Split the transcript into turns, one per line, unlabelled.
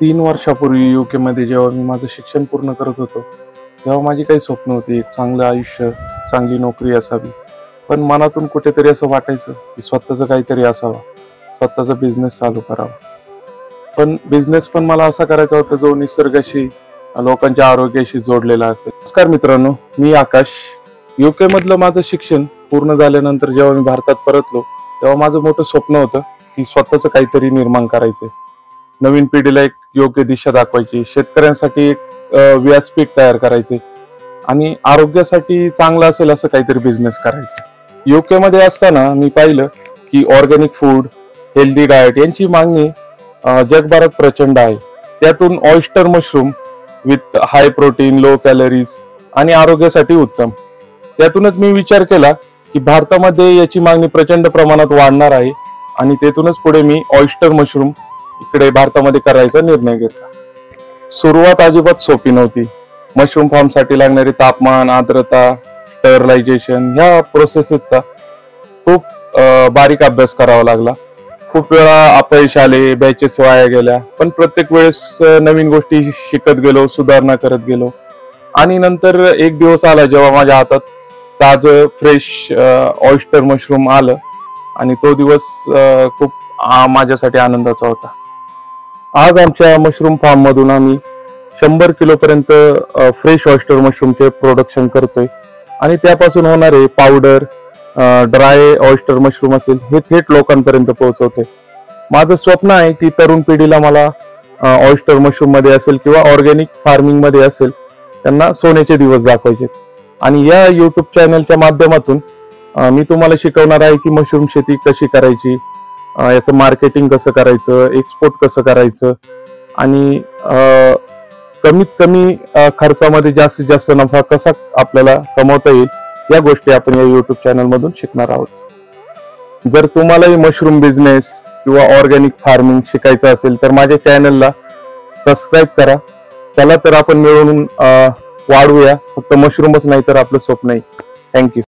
3 वर्षापूर्वी UK मध्ये जेव्हा मी माझं शिक्षण पूर्ण करत होतो, तेव्हा माझी काही स्वप्न होती. एक चांगलं आयुष्य, चांगली नोकरी असावी. पण मनातून कुठेतरी असं वाटायचं, की स्वतःचं काहीतरी असावं, स्वतःचा बिझनेस चालू करावा. पण बिझनेस पण मला असा करायचा होता, जो निसर्गाशी, लोकांच्या आरोग्याशी जोडलेला असेल. नमस्कार मित्रांनो, मी आकाश. UK मधलं माझं शिक्षण पूर्ण झाल्यानंतर जेव्हा मी भारतात परतलो, तेव्हा माझं मोठं स्वप्न होतं, की स्वतःचं काहीतरी निर्माण करायचंय. नवीन पिढीला एक योग्य दिशा दाखवायची, शेतकऱ्यांसाठी एक व्यासपीठ तयार करायचे आणि आरोग्यासाठी चांगलं असेल असं काहीतरी बिझनेस करायचं. UK मध्ये असताना मी पाहिलं की ऑर्गॅनिक फूड, हेल्दी डाएट यांची मागणी जगभरात प्रचंड आहे. त्यातून oyster mushroom with high protein, low calories आणि आरोग्यासाठी उत्तम. त्यातूनच मी विचार केला की भारतामध्ये याची मागणी प्रचंड प्रमाणात वाढणार आहे आणि तेथूनच पुढे मी ऑयस्टर मशरूम इकडे भारतामध्ये करायचा निर्णय घेतला. सुरुवात अजिबात सोपी नव्हती. मशरूम फार्म साठी लागणारे तापमान, आर्द्रता, स्टरलायझेशन ह्या प्रोसेसचा खूप बारीक अभ्यास करावा लागला. खूप वेळा अपयश आले, बॅचेस वाया गेल्या, पण प्रत्येक वेळेस नवीन गोष्टी शिकत गेलो, सुधारणा करत गेलो आणि नंतर एक दिवस आला जेव्हा माझ्या हातात ताजं फ्रेश ऑयस्टर मशरूम आलं आणि तो दिवस खूप माझ्यासाठी आनंदाचा होता. आज आमच्या मशरूम फार्म मधून आम्ही 100 किलो पर्यंत फ्रेश ऑयस्टर मशरूमचे प्रोडक्शन करतोय आणि त्यापासून होणारे पावडर, ड्राय ऑयस्टर मशरूम असेल हे थेट लोकांपर्यंत पोहोचवते. माझं स्वप्न आहे की तरुण पिढीला मला ऑयस्टर मशरूम मध्ये असेल किंवा ऑर्गॅनिक फार्मिंग मध्ये असेल त्यांना सोन्याचे दिवस दाखवायचे. आणि या युट्यूब चॅनलच्या माध्यमातून मी तुम्हाला शिकवणार आहे की मशरूम शेती कशी करायची, याचं मार्केटिंग कसं करायचं, एक्सपोर्ट कसं करायचं आणि कमीत कमी खर्चामध्ये जास्तीत जास्त नफा कसा आपल्याला कमवता येईल या गोष्टी आपण या युट्यूब चॅनल मधून शिकणार आहोत. जर तुम्हालाही मशरूम बिझनेस किंवा ऑर्गॅनिक फार्मिंग शिकायचं असेल तर माझ्या चॅनलला सबस्क्राईब करा. चला तर आपण मिळून वाढवूया फक्त मशरूमच नाही तर आपलं स्वप्नही. थँक्यू.